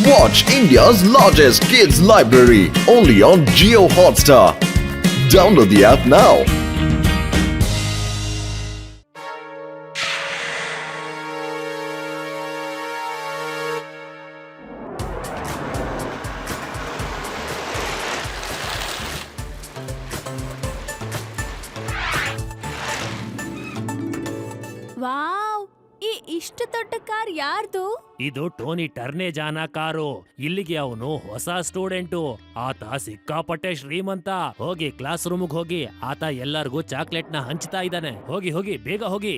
Watch India's largest kids library only on Jio Hotstar. Download the app now. Wow, ಈ ಇಷ್ಟು ದೊಡ್ಡ car ಯಾರ್ದು? ಇದು ಟೋನಿ ಟರ್ನೇಜಾನ ಕಾರು. ಇಲ್ಲಿಗೆ ಅವನು ಹೊಸ ಸ್ಟೂಡೆಂಟು. ಆತ ಸಿಕ್ಕಾಪಟ್ಟೆ ಶ್ರೀಮಂತ. ಹೋಗಿ ಕ್ಲಾಸ್ ರೂಮ್ಗೆ ಹೋಗಿ, ಆತ ಎಲ್ಲರಿಗೂ ಚಾಕ್ಲೇಟ್ ನ ಹಂಚ್ತಾ ಇದ್ದಾನೆ. ಹೋಗಿ ಹೋಗಿ ಬೇಗ ಹೋಗಿ.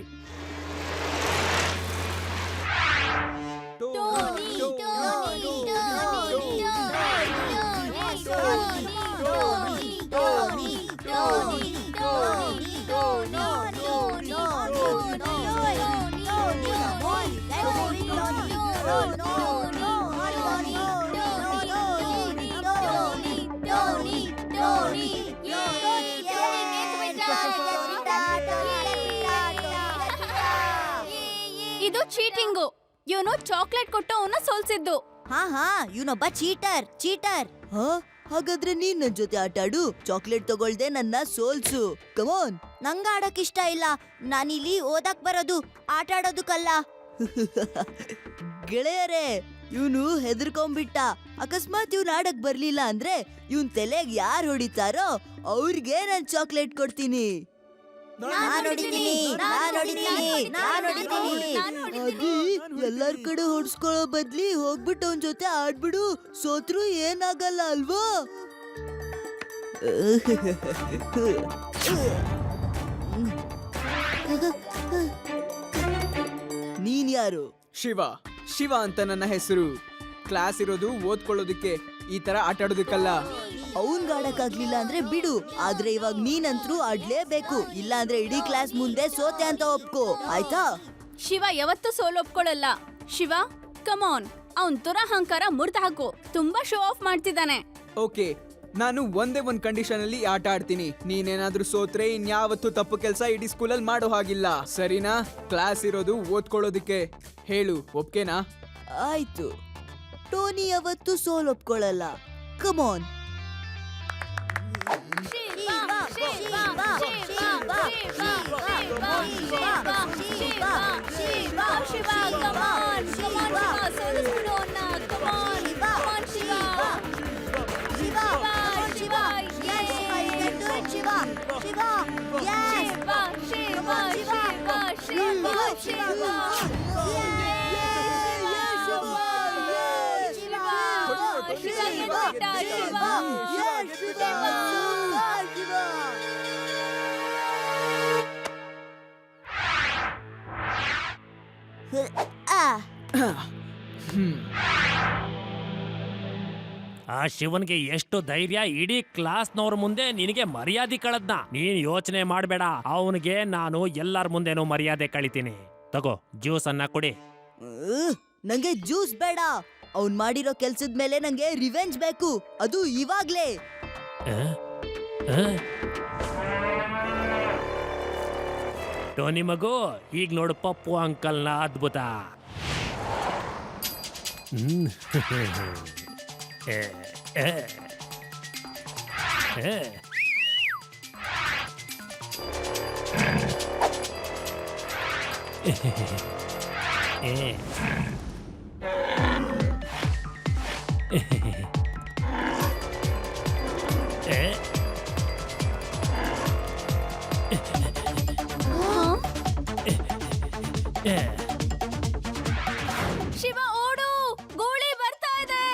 ಇದು ಚೀಟಿಂಗು. ಇವನು ಚಾಕ್ಲೇಟ್ ಕೊಟ್ಟು ಅವನ್ನ ಸೋಲ್ಸಿದ್ದು. ಹಾ ಇವನೊಬ್ಬ ಚೀಟರ್. ಹಾಗಾದ್ರೆ ನೀನ್ ನನ್ ಜೊತೆ ಆಟ ಆಡು. ಚಾಕ್ಲೇಟ್ ತಗೊಳ್ದೆ ನನ್ನ ಸೋಲ್ಸು. ಕಮಾನ್. ನಂಗ ಆಡಕ್ ಇಷ್ಟ ಇಲ್ಲ. ನಾನಿಲ್ಲಿ ಓದಕ್ ಬರೋದು, ಆಟ ಆಡೋದಕ್ಕಲ್ಲ. ಗೆಳೆಯರೇ, ಇವನು ಹೆದರ್ಕೊಂಡ್ಬಿಟ್ಟ. ಅಕಸ್ಮಾತ್ ಇವ್ನ ಆಡಕ್ ಬರ್ಲಿಲ್ಲ ಅಂದ್ರೆ ಇವನ್ ತಲೆಗ್ ಯಾರ್ ಹೊಡಿತಾರೋ ಅವ್ರಿಗೆ ನಾನ್ ಚಾಕ್ಲೇಟ್ ಕೊಡ್ತೀನಿ. ಎಲ್ಲಾರ್ ಕಡೆ ಹೊಡ್ಸ್ಕೊಳ್ಳೋ ಬದ್ಲಿ ಹೋಗ್ಬಿಟ್ಟು ಅವನ್ ಜೊತೆ ಆಡ್ಬಿಡು. ಸೋತ್ರು ಏನಾಗಲ್ಲ ಅಲ್ವಾ? ನೀನ್ ಯಾರು? ಶಿವ ಅಂತ ನನ್ನ ಹೆಸರು. ಕ್ಲಾಸ್ ಇರೋದು ಓದ್ಕೊಳ್ಳೋದಕ್ಕೆ, ಈ ತರ ಆಟ ಆಡೋದಕ್ಕಲ್ಲ. ಅವನ್ ಆಡಕ್ಕಾಗ್ಲಿಲ್ಲ ಅಂದ್ರೆ ಬಿಡು, ಆದ್ರೆ ಇವಾಗ ನೀನಂತ್ರು ಆಡ್ಲೇಬೇಕು. ಇಲ್ಲ ಅಂದ್ರೆ ಇಡೀ ಕ್ಲಾಸ್ ಮುಂದೆ ಸೋತೆ ಅಂತ ಒಪ್ಕೋ, ಆಯ್ತಾ? ಶಿವ ಯಾವತ್ತೂ ಸೋಲೊಪ್ಕೊಳ್ಳಲ್ಲ. ಶಿವ, ಕಮಾನ್, ಅವನ್ ದುರಹಂಕಾರ ಮುರ್ದ ಹಾಕು. ತುಂಬಾ ಶೋ ಆಫ್ ಮಾಡ್ತಿದ್ದಾನೆ. ಓಕೆ, ನಾನು ಒಂದೇ ಒಂದ್ ಕಂಡೀಷನ್ ಅಲ್ಲಿ ಆಟ ಆಡ್ತೀನಿ. ನೀನೇನಾದ್ರೂ ಸೋತ್ರೆ ಇನ್ಯಾವತ್ತೂ ತಪ್ಪು ಕೆಲಸ ಇಡೀ ಸ್ಕೂಲಲ್ಲಿ ಮಾಡೋ ಹಾಗಿಲ್ಲ, ಸರಿನಾ? ಕ್ಲಾಸ್ ಇರೋದು ಓದ್ಕೊಳ್ಳೋದಕ್ಕೆ. ಹೇಳು, ಒಪ್ಕೆನಾ? ಆಯ್ತು. ಟೋನಿ ಯಾವತ್ತೂ ಸೋಲೊಪ್ಕೊಳ್ಳಲ್ಲ. ಕಮಾನ್. ಆ ಶಿವನ್ಗೆ ಎಷ್ಟು ಧೈರ್ಯ ಇಡೀ ಕ್ಲಾಸ್ನವ್ರ ಮುಂದೆ ನಿನಗೆ ಮರ್ಯಾದೆ ಕಳದ್ನ. ನೀನ್ ಯೋಚನೆ ಮಾಡ್ಬೇಡ, ಅವನಿಗೆ ನಾನು ಎಲ್ಲರ ಮುಂದೆನೂ ಮರ್ಯಾದೆ ಕಳಿತೀನಿ. ತಗೋ, ಜ್ಯೂಸ್ ಅನ್ನ ಕುಡಿ. ನಂಗೆ ಜ್ಯೂಸ್ ಬೇಡ. ಅವ್ನ್ ಮಾಡಿರೋ ಕೆಲ್ಸದ ಮೇಲೆ ನಂಗೆ ರಿವೆಂಜ್ ಬೇಕು, ಅದು ಇವಾಗ್ಲೇ. ಟೋನಿ ಮಗು, ಈಗ ನೋಡು ಪಪ್ಪು ಅಂಕಲ್ನ ಅದ್ಭುತ. ಶಿವ, ಓಡು, ಗೋಳಿ ಬರ್ತಾ ಇದೆ.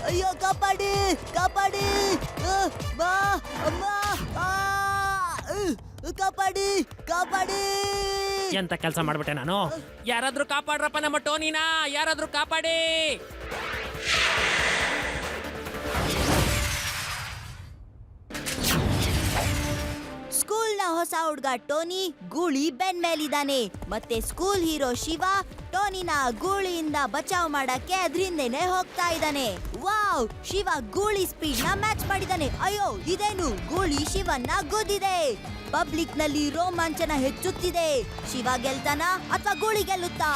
ಅಯ್ಯೋ, ಕಾಪಾಡಿ ಕಾಪಾಡಿ. ಬಾ ಅಮ್ಮ, ಕಾಪಾಡಿ ಕಾಪಾಡಿ. ಎಂತ ಕೆಲಸ ಮಾಡ್ಬಿಟ್ಟೆ ನಾನು? ಯಾರಾದ್ರೂ ಕಾಪಾಡ್ರಪ್ಪ ನಮ್ಮ ಟೋನಿನ, ಯಾರಾದ್ರೂ ಕಾಪಾಡಿ. ಸ್ಕೂಲ್ನ ಹೊಸ ಹುಡ್ಗ ಟೋನಿ ಗೂಳಿ ಬೆನ್ ಮೇಲಿದ್ದಾನೆ ಮತ್ತೆ ಸ್ಕೂಲ್ ಹೀರೋ ಶಿವ ಟೋನಿನ ಗೂಳಿಯಿಂದ ಬಚಾವ್ ಮಾಡಕ್ಕೆ ಅದ್ರಿಂದೇನೆ ಹೋಗ್ತಾ ಇದ್ದಾನೆ. ವಾವ್, ಶಿವ ಗೂಳಿ ಸ್ಪೀಡ್ ನ ಮ್ಯಾಚ್ ಮಾಡಿದಾನೆ. ಅಯ್ಯೋ, ಇದೇನು ಗೂಳಿ ಶಿವನ್ನ ಗುದ್ದಿದೆ. ಪಬ್ಲಿಕ್ ನಲ್ಲಿ ರೋಮಾಂಚನ ಹೆಚ್ಚುತ್ತಿದೆ. ಶಿವ ಗೆಲ್ತಾನ ಅಥವಾ ಗೂಳಿ ಗೆಲ್ಲುತ್ತಾ?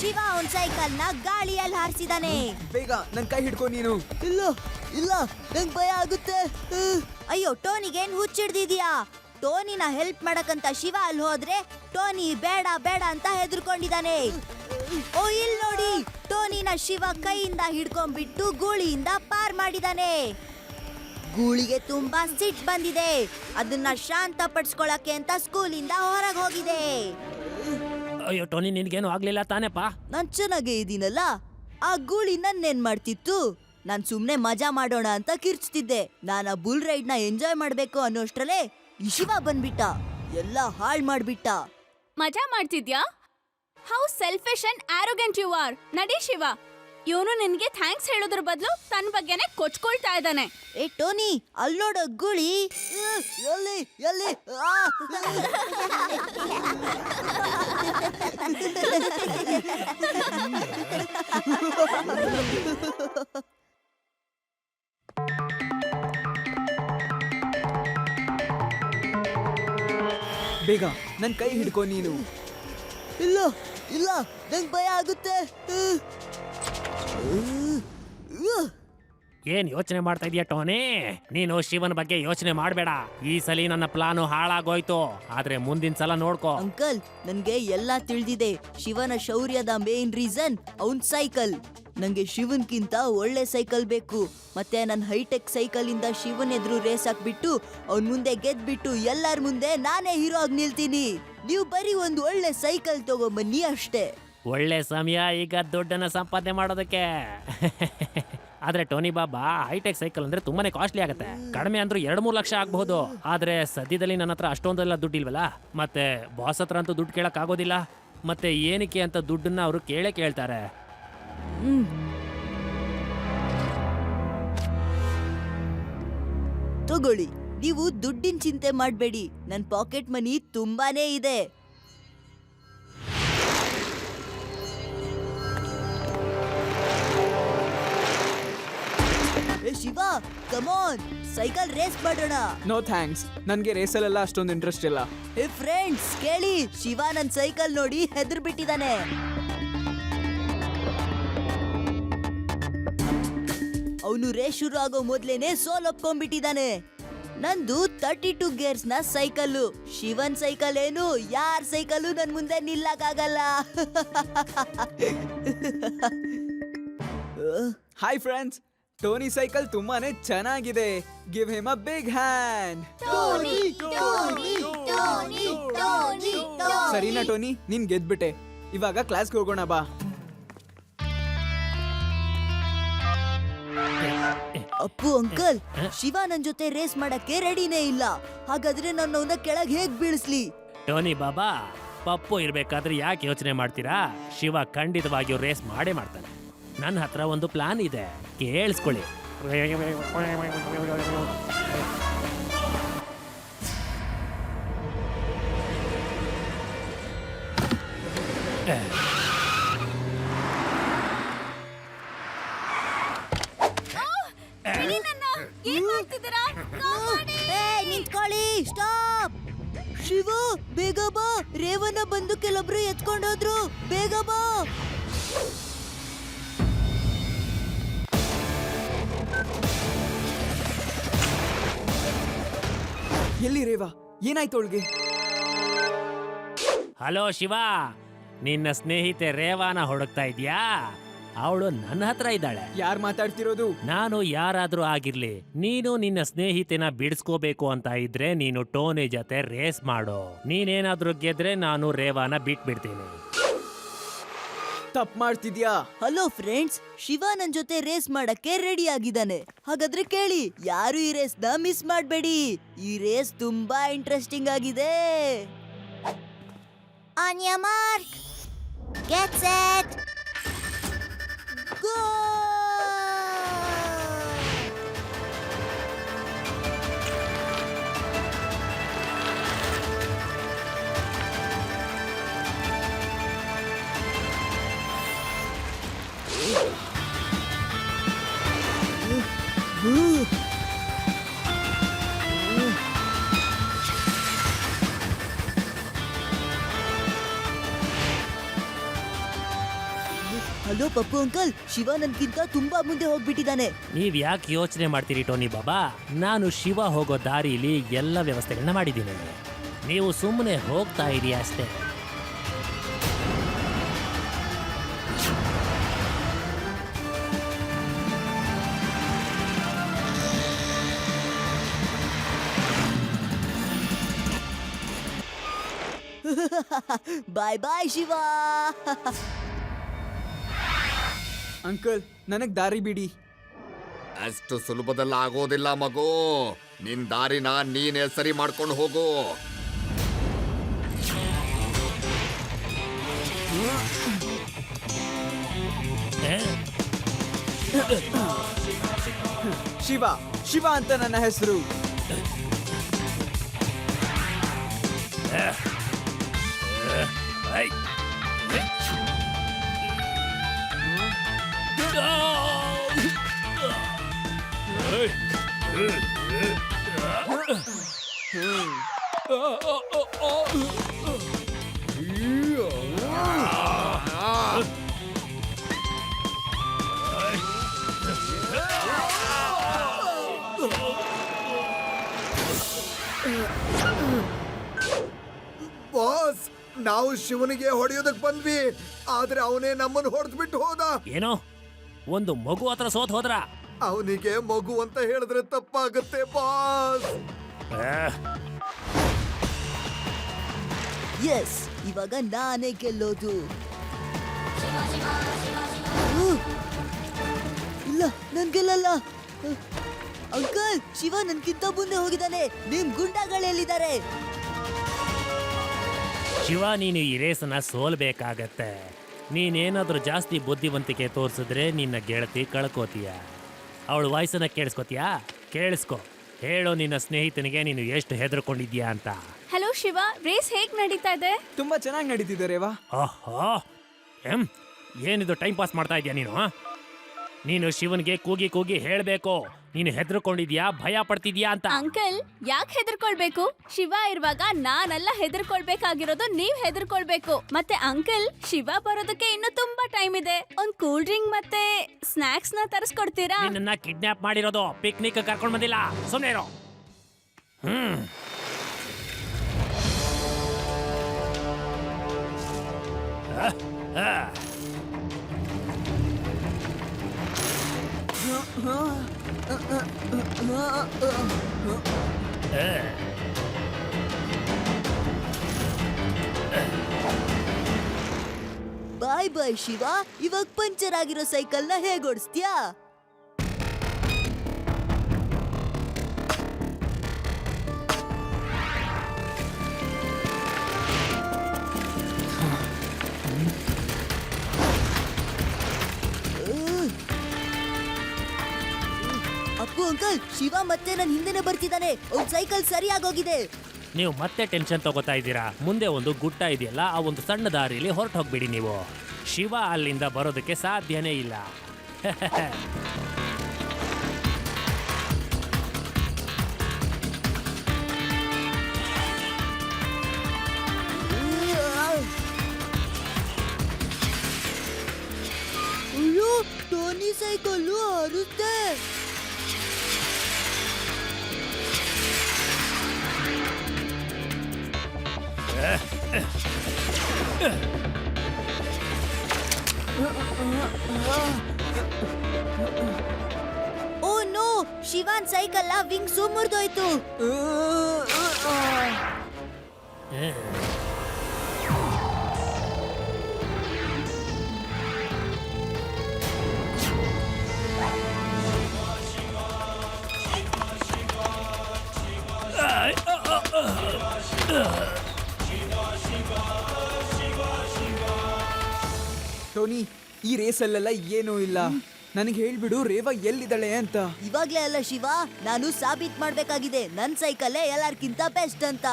ಶಿವ ಅವನ್ ಸೈಕಲ್ ನ ಗಾಳಿಯಲ್ಲಿ ಹಾರಿಸಿದಾನೆ. ಬೇಗ ನನ್ ಕೈ ಹಿಡ್ಕೊ ನೀನು. ಇಲ್ಲ ಇಲ್ಲ, ನಂಗ್ ಭಯ ಆಗುತ್ತೆ. ಅಯ್ಯೋ, ಟೋನಿಗೇನ್ ಹುಚ್ಚಿಡ್ದಿದ್ಯಾ? ಟೋನಿನ ಹೆಲ್ಪ್ ಮಾಡಕಂತ ಶಿವ ಅಲ್ಲಿ ಹೋದ್ರೆ ಟೋನಿ ಬೇಡ ಬೇಡ ಅಂತ ಹೆದರ್ಕೊಂಡಿದ್ದಾನೆ. ಓ, ಇಲ್ ನೋಡಿ, ಟೋನಿನ ಶಿವ ಕೈಯಿಂದ ಹಿಡ್ಕೊಂಡ್ಬಿಟ್ಟು ಗೂಳಿಯಿಂದ ಪಾರ್ ಮಾಡಿದಾನೆ. ಗೂಳಿಗೆ ತುಂಬಾ ಸಿಟ್ ಬಂದಿದೆ. ಅದನ್ನ ಶಾಂತ ಪಡಿಸ್ಕೊಳಕ್ಕೆ ಅಂತ ಸ್ಕೂಲಿಂದ ಹೊರಗೆ ಹೋಗಿದೆ. ಅಯ್ಯೋ ಟೋನಿ, ನಿನ್ಗೇನು ಆಗ್ಲಿಲ್ಲ ತಾನೇಪ? ನಾನ್ ಚೆನ್ನಾಗೇ ಇದೀನಲ್ಲ. ಆ ಗೂಳಿ ನನ್ನೇನ್ ಮಾಡ್ತಿತ್ತು? ನಾನ್ ಸುಮ್ನೆ ಮಜಾ ಮಾಡೋಣ ಅಂತ ಕಿರ್ಚ್ತಿದ್ದೆ. ನಾನ್ ಆ ಬುಲ್ ರೈಡ್ ನ ಎಂಜಾಯ್ ಮಾಡ್ಬೇಕು ಅನ್ನೋಷ್ಟ್ರಲ್ಲೇ ಈ ಶಿವ ಬಂದ್ಬಿಟ್ಟ, ಎಲ್ಲ ಹಾಳ್ ಮಾಡ್ಬಿಟ್ಟ. ಮಜಾ ಮಾಡ್ತಿದ್ಯಾ? How selfish and arrogant you are. ನಡಿ ಶಿವ, ಇವನು ನಿನ್ಗೆ ಥ್ಯಾಂಕ್ಸ್ ಹೇಳೋದ್ರ ಬದಲು ತನ್ನ ಬಗ್ಗೆನೆ ಕೊಚ್ಕೊಳ್ತಾ ಇದ್ದಾನೆ. ಏ ಟೋನಿ, ಅಲ್ ನೋಡೋ ಗೂಳಿ. ಎಲ್ಲಿ ಎಲ್ಲಿ? ಬೇಗ ನನ್ ಕೈ ಹಿಡ್ಕೊ ನೀನು. ಇಲ್ಲ ಇಲ್ಲ, ನಂಗ್ ಭಯ ಆಗುತ್ತೆ. ಏನ್ ಯೋಚನೆ ಮಾಡ್ತಾ ಇದೀಯ ಟೋನಿ? ನೀನು ಶಿವನ ಬಗ್ಗೆ ಯೋಚನೆ ಮಾಡ್ಬೇಡ. ಈ ಸಲ ನನ್ನ ಪ್ಲಾನು ಹಾಳಾಗೋಯ್ತು, ಆದ್ರೆ ಮುಂದಿನ ಸಲ ನೋಡ್ಕೋ. ಅಂಕಲ್, ನನ್ಗೆ ಎಲ್ಲಾ ತಿಳಿದಿದೆ. ಶಿವನ ಶೌರ್ಯದ ಮೇನ್ ರೀಸನ್ ಅವನ್ ಸೈಕಲ್. ನಂಗೆ ಶಿವನ್ಕಿಂತ ಒಳ್ಳೆ ಸೈಕಲ್ ಬೇಕು. ಮತ್ತೆ ನನ್ ಹೈಟೆಕ್ ಸೈಕಲ್ ಇಂದ ಶಿವನ್ ಎದುರು ರೇಸ್ ಹಾಕ್ಬಿಟ್ಟು ಅವನ್ ಮುಂದೆ ಗೆದ್ಬಿಟ್ಟು ಎಲ್ಲಾರ ಮುಂದೆ ನಾನೇ ಹೀರೋ ಆಗಿ ನಿಲ್ತೀನಿ. ನೀವು ಬರೀ ಒಂದು ಒಳ್ಳೆ ಸೈಕಲ್ ತಗೊಂಬನ್ನಿ ಅಷ್ಟೇ. ಒಳ್ಳೆ ಸಮಯ ಈಗ ದುಡ್ಡನ್ನ ಸಂಪಾದನೆ ಮಾಡೋದಕ್ಕೆ. ಆದ್ರೆ ಟೋನಿ ಬಾಬಾ, ಹೈಟೆಕ್ ಸೈಕಲ್ ಅಂದ್ರೆ ತುಂಬಾನೇ ಕಾಸ್ಟ್ಲಿ ಆಗುತ್ತೆ. ಕಡಿಮೆ ಅಂದ್ರೂ 2-3 ಲಕ್ಷ ಆಗಬಹುದು. ಆದ್ರೆ ಸದ್ಯದಲ್ಲಿ ನನ್ನ ಹತ್ರ ಅಷ್ಟೊಂದೆಲ್ಲ ದುಡ್ಡು ಇಲ್ವಲ್ಲ. ಮತ್ತೆ ಬಾಸ್ ಹತ್ರ ಅಂತೂ ದುಡ್ಡು ಕೇಳಕ್ ಆಗೋದಿಲ್ಲ. ಮತ್ತೆ ಏನಕ್ಕೆ ಅಂತ ದುಡ್ಡನ್ನ ಅವರು ಕೇಳ್ತಾರೆ. ತಗೊಳ್ಳಿ, ನೀವು ದುಡ್ಡಿನ ಚಿಂತೆ ಮಾಡ್ಬೇಡಿ. ನನ್ ಪಾಕೆಟ್ ಮನಿ ತುಂಬಾನೇ ಇದೆ. ಏ ಶಿವ, ಕಮಾನ್, ಸೈಕಲ್ ರೇಸ್ ಮಾಡೋಣ. ನೋ ಥ್ಯಾಂಕ್ಸ್, ನನ್ಗೆ ರೇಸಲ್ಲೆಲ್ಲ ಅಷ್ಟೊಂದು ಇಂಟ್ರೆಸ್ಟ್ ಇಲ್ಲ. ಏ ಫ್ರೆಂಡ್ಸ್, ಕೇಳಿ, ಶಿವ ನನ್ ಸೈಕಲ್ ನೋಡಿ ಹೆದರ್ ಬಿಟ್ಟಿದ್ದಾನೆ. ಅವನು ರೇಸ್ ಶುರು ಆಗೋ ಮೊದ್ಲೇನೆ ಸೋಲ್ ಒಪ್ಕೊಂಡ್ಬಿಟ್ಟಿದ್ದಾನೆ. ನಂದು 32 ಗೇರ್ಸ್ ನ ಸೈಕಲ್ಲು. ಶಿವನ್ ಸೈಕಲ್ ಏನು, ಯಾರ್ ಸೈಕಲ್ಲು ನನ್ ಮುಂದೆ ನಿಲ್ಲಕ್ಕಾಗಲ್ಲ. ಹಾಯ್ ಫ್ರೆಂಡ್ಸ್, ಟೋನಿ ಸೈಕಲ್ ತುಂಬಾನೇ ಚೆನ್ನಾಗಿದೆ. Give him a big hand. ಸರಿನಾ ಟೋನಿ, ನೀನ್ ಗೆದ್ಬಿಟ್ಟೆ. ಇವಾಗ ಕ್ಲಾಸ್ಗೆ ಹೋಗೋಣ ಬಾ. ಅಪ್ಪು ಅಂಕಲ್, ಶಿವ ನನ್ ಜೊತೆ ರೇಸ್ ಮಾಡಕ್ಕೆ ರೆಡಿನೇ ಇಲ್ಲ. ಹಾಗಾದ್ರೆ ನಾನು ಅವನ ಕೆಳಗೆ ಹೇಗ್ ಬೀಳಿಸ್ಲಿ? ಟೋನಿ ಬಾಬಾ, ಪಪ್ಪು ಇರ್ಬೇಕಾದ್ರೆ ಯಾಕೆ ಯೋಚನೆ ಮಾಡ್ತೀರಾ? ಶಿವ ಖಂಡಿತವಾಗಿಯೂ ರೇಸ್ ಮಾಡೇ ಮಾಡ್ತಾನೆ. ನನ್ನ ಹತ್ರ ಒಂದು ಪ್ಲಾನ್ ಇದೆ, ಕೇಳಿಸ್ಕೊಳ್ಳಿ. ಬಿಡಿ ನನ್ನ. ಏನ್ ಮಾಡ್ತಿದ್ದೀರಾ? ಕಾಪಾಡಿ. ನಿಂತ್ಕೊಳ್ಳಿ, ಸ್ಟಾಪ್. ಶಿವ, ಬೇಗ ಬಾ. ರೇವಣ್ಣ ಬಂದು ಕೆಲವೊಬ್ರು ಎತ್ಕೊಂಡೋದ್ರು. ಬೇಗ ಬಾ. ಎಲ್ಲಿ ರೇವಾ? ಏನಾಯ್ತು ಅವಳಿಗೆ? ಹಲೋ ಶಿವ, ನಿನ್ನ ಸ್ನೇಹಿತೆ ರೇವಾನ ಹುಡುಕ್ತಾ ಇದ್ಯಾ? ಅವಳು ನನ್ನ ಹತ್ರ ಇದ್ದಾಳೆ. ಯಾರ್ ಮಾತಾಡ್ತಿರೋದು? ನಾನು ಯಾರಾದ್ರೂ ಆಗಿರ್ಲಿ, ನೀನು ನಿನ್ನ ಸ್ನೇಹಿತೆನ ಬಿಡಿಸ್ಕೋಬೇಕು ಅಂತ ಇದ್ರೆ ನೀನು ಟೋನಿ ಜೊತೆ ರೇಸ್ ಮಾಡು. ನೀನೇನಾದ್ರೂ ಗೆದ್ರೆ ನಾನು ರೇವಾನ ಬಿಟ್ಬಿಡ್ತೀನಿ. ತಪ್ಪು ಮಾಡ್ತಿದ್ಯಾ? ಹಲೋ ಫ್ರೆಂಡ್ಸ್, ಶಿವ ನನ್ ಜೊತೆ ರೇಸ್ ಮಾಡಕ್ಕೆ ರೆಡಿ ಆಗಿದ್ದಾನೆ. ಹಾಗಾದ್ರೆ ಕೇಳಿ, ಯಾರು ಈ ರೇಸ್ ನ ಮಿಸ್ ಮಾಡ್ಬೇಡಿ. ಈ ರೇಸ್ ತುಂಬಾ ಇಂಟ್ರೆಸ್ಟಿಂಗ್ ಆಗಿದೆ. On your mark, get set, go! Pappu uncle, Shiva ನನ್ಗಿಂತ ತುಂಬಾ ಮುಂದೆ ಹೋಗ್ಬಿಟ್ಟಿದ್ದಾನೆ. ನೀವ್ ಯಾಕೆ ಯೋಚನೆ ಮಾಡ್ತೀರಿ ಟೋನಿ ಬಾಬಾ? ನಾನು ಶಿವ ಹೋಗೋ ದಾರಿಲಿ ಎಲ್ಲ ವ್ಯವಸ್ಥೆಗಳನ್ನ ಮಾಡಿದ್ದೀನಿ. ನೀವು ಸುಮ್ಮನೆ ಹೋಗ್ತಾ ಇರಿ ಅಷ್ಟೇ. ಬಾಯ್ ಬಾಯ್ ಶಿವ. ಅಂಕಲ್, ನನಗ್ ದಾರಿ ಬಿಡಿ. ಅಷ್ಟು ಸುಲಭದಲ್ಲಿ ಆಗೋದಿಲ್ಲ ಮಗು. ನಿನ್ ದಾರಿನ ನೀನೇ ಸರಿ ಮಾಡ್ಕೊಂಡು ಹೋಗು. ಶಿವ, ಶಿವ ಅಂತ ನನ್ನ ಹೆಸರು. ಬಾಸ್, ನಾವು ಶಿವನಿಗೆ ಹೊಡೆಯೋದಕ್ ಬಂದ್ವಿ, ಆದ್ರೆ ಅವನೇ ನಮ್ಮನ್ನು ಹೊಡೆದ್ಬಿಟ್ಟು ಹೋದ. ಏನೋ ಒಂದು ಮಗು ಹತ್ರ ಸೋತ್ ಹೋದ್ರ? ಅವನಿಗೆ ಮಗು ಅಂತ ಹೇಳಿದ್ರೆ ತಪ್ಪಾಗುತ್ತೆ ಬಾಸ್. ಎಸ್, ಇವಾಗ ನಾನೇ ಗೆಲ್ಲೋದು. ಇಲ್ಲ, ನನ್ ಗೆಲ್ಲಲ್ಲ. ಅಂಕಲ್, ಶಿವ ನನ್ಗಿಂತ ಮುಂದೆ ಹೋಗಿದ್ದಾನೆ. ನಿಮ್ ಗುಂಡಗಳೆಲ್ಲಿದ್ದಾರೆ? ಶಿವ, ನೀನು ಈ ರೇಸನ್ನ ಸೋಲ್ಬೇಕಾಗತ್ತೆ. ನೀನೇನಾದ್ರೂ ಜಾಸ್ತಿ ಬುದ್ಧಿವಂತಿಕೆ ತೋರಿಸಿದ್ರೆ ನಿನ್ನ ಗೆಳತಿ ಕಳ್ಕೋತೀಯ. ಅವಳ ವಾಯ್ಸನ್ನ ಕೇಳಿಸ್ಕೋತೀಯಾ? ಕೇಳಿಸ್ಕೊ. ಹೇಳೋ ನಿನ್ನ ಸ್ನೇಹಿತನಿಗೆ ನೀನು ಎಷ್ಟು ಹೆದರ್ಕೊಂಡಿದ್ಯಾ ಅಂತ. ಹಲೋ ಶಿವ, ರೇಸ್ ಹೇಗ್ ನಡೀತಾ ಇದೆ? ತುಂಬಾ ಚೆನ್ನಾಗಿ ನಡೀತಿದೆ ರೇವಾ. ಆಹಾ, ಏನಿದು ಟೈಮ್ ಪಾಸ್ ಮಾಡ್ತಾ ಇದೀಯ ನೀನು? ನೀನು ಶಿವನ್ಗೆ ಕೂಗಿ ಕೂಗಿ ಹೇಳ್ಬೇಕು, ನೀನು ಹೆದರ್ಕೊಂಡಿದ್ಯಾ, ಭಯ ಪಡ್ತಿದ್ಯಾ ಅಂತ. ಅಂಕಲ್, ಯಾಕೆ ಹೆದರ್ಕೊಳ್ಬೇಕು? ಶಿವ ಇರುವಾಗ ನಾನೆಲ್ಲ ಹೆದರ್ಕೊಳ್ಬೇಕಾಗಿರೋದು ನೀವ್ ಹೆದರ್ಕೊಳ್ಬೇಕು. ಮತ್ತೆ ಅಂಕಲ್, ಶಿವ ಬರೋದಕ್ಕೆ ಇನ್ನು ತುಂಬಾ ಟೈಮ್ ಇದೆ. ಒಂದ್ ಕೂಲ್ ಡ್ರಿಂಕ್ ಮತ್ತೆ ಸ್ನಾಕ್ಸ್ ನ ತರಿಸ್ಕೊಡ್ತೀರಾ? ನಿನ್ನ ಕಿಡ್ನಾಪ್ ಮಾಡಿರೋದು ಪಿಕ್ನಿಕ್ ಕರ್ಕೊಂಡ್ ಬಂದಿಲ್ಲ, ಸುಮ್ಮನೆ ಇರೋ. ಬಾಯ್ ಬಾಯ್ ಶಿವ. ಇವಾಗ ಪಂಚರ್ ಆಗಿರೋ ಸೈಕಲ್ ನ ಹೇಗ್ ಓಡಿಸ್ತೀಯಾ? ಅಪ್ಪು ಅಂಕಲ್, ಶಿವ ಮತ್ತೆ ನನ್ ಹಿಂದೆನೆ ಬರ್ತಿದ್ದಾನೆ. ಅವ್ನ್ ಸೈಕಲ್ ಸರಿಯಾಗೋಗಿದೆ. ನೀವು ಮತ್ತೆ ಟೆನ್ಷನ್ ತಗೋತಾ ಇದ್ದೀರಾ. ಮುಂದೆ ಒಂದು ಗುಡ್ಡ ಇದೆಯಲ್ಲ, ಆ ಒಂದು ಸಣ್ಣ ದಾರಿಯಲ್ಲಿ ಹೊರಟು ಹೋಗ್ಬಿಡಿ ನೀವು. ಶಿವ ಅಲ್ಲಿಂದ ಬರೋದಕ್ಕೆ ಸಾಧ್ಯನೇ ಇಲ್ಲ. ಅಯ್ಯೋ, ಟೋನಿ ಸೈಕಲ್ಲು ಹಾರುತ್ತೆ. ಓ ನೋ, ಶಿವಾನ್ ಸೈಕಲ್ ವಿಂಗ್ ಮುರಿದೋಯ್ತು. ಟೋನಿ, ಈ ರೇಸಲ್ಲೆಲ್ಲ ಏನೂ ಇಲ್ಲ. ನನಗೆ ಹೇಳ್ಬಿಡು ರೇವಾ ಎಲ್ಲಿದ್ದಾಳೆ ಅಂತ. ಇವಾಗ್ಲೇ ಅಲ್ಲ ಶಿವ, ನಾನು ಸಾಬೀತ್ ಮಾಡ್ಬೇಕಾಗಿದೆ ನನ್ ಸೈಕಲ್ಲೇ ಎಲ್ಲಾರ್ಕಿಂತ ಬೆಸ್ಟ್ ಅಂತ.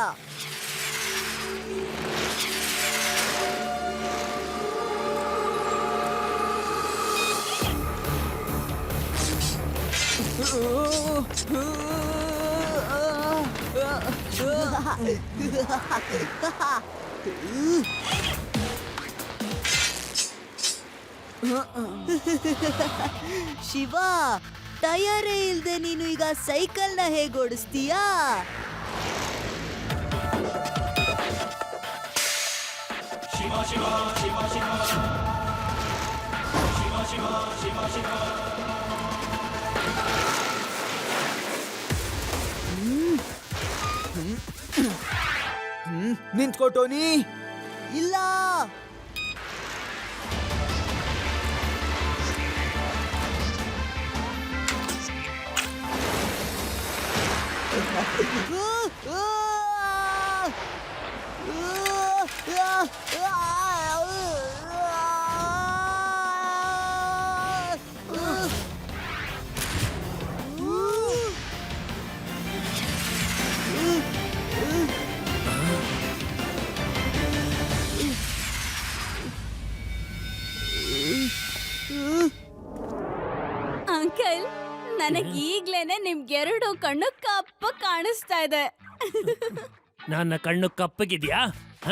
ಶಿವ, ಟಯರೇ ಇಲ್ದೆ ನೀನು ಈಗ ಸೈಕಲ್ನ ಹೇಗ್ ಓಡಿಸ್ತೀಯಾ? ನಿಂತ್ಕೋ ಟೋನಿ. ಇಲ್ಲ, ಅಂಕಲ್, ನನಗ್ ಈಗ್ಲೇನೆ ನಿಮ್ಗೆರಡು ಕಣ್ಣು ಕಪ್ಪ ಕಾಣಿಸ್ತಾ ಇದೆ. ನನ್ನ ಕಣ್ಣು ಕಪ್ಪಗಿದ್ಯಾ? ಹ?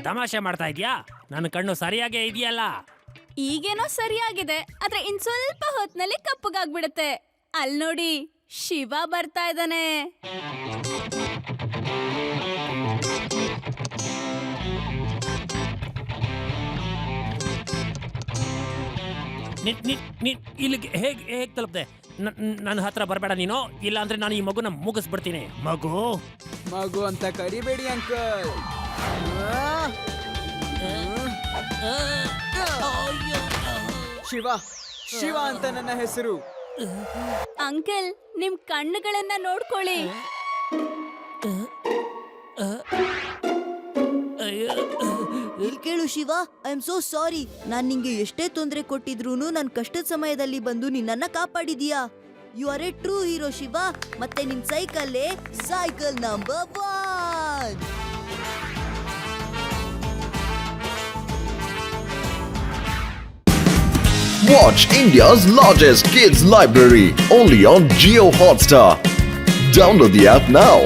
ತಮಾಷೆ ಮಾಡ್ತಾ ಇದ್ಯಾ? ನನ್ನ ಕಣ್ಣು ಸರಿಯಾಗೇ ಇದೆಯಲ್ಲ. ಈಗೇನೋ ಸರಿಯಾಗಿದೆ, ಆದ್ರೆ ಇನ್ ಸ್ವಲ್ಪ ಹೊತ್ನಲ್ಲಿ ಕಪ್ಪಗಾಗ್ಬಿಡುತ್ತೆ. ಅಲ್ ನೋಡಿ, ಶಿವ ಬರ್ತಾ ಇದ್ದಾನೆ. ಇಲ್ಲಿಗೆ ಹೇಗ್ ತಲುಪ್ದೆ? ನನ್ನ ಹತ್ರ ಬರಬೇಡ ನೀನು, ಇಲ್ಲ ಅಂದ್ರೆ ನಾನು ಈ ಮಗುನ ಮುಗಿಸ್ಬಿಡ್ತೀನಿ. ಮಗು ಅಂತ ಕರಿಬೇಡಿ ಅಂಕಲ್. ಶಿವ, ಶಿವ ಅಂತ ನನ್ನ ಹೆಸರು. ಅಂಕಲ್, ನಿಮ್ ಕಣ್ಣುಗಳನ್ನ ನೋಡ್ಕೊಳ್ಳಿ. ಇಲ್ ಕೇಳು Shiva, I am so sorry. ನಾನ್ ನಿಂಗೆ ಎಷ್ಟೇ ತೊಂದರೆ ಕೊಟ್ಟಿದ್ರೂನು ನನ್ ಕಷ್ಟದ ಸಮಯದಲ್ಲಿ ಬಂದು ನಿನ್ನನ್ನ ಕಾಪಾಡಿದೀಯಾ. You are a true hero Shiva. ಮತ್ತೆ ನಿನ್ ಸೈಕಲ್ಲೇ cycle number 1. Watch India's largest kids library only on Geo Hotstar. Download the app now.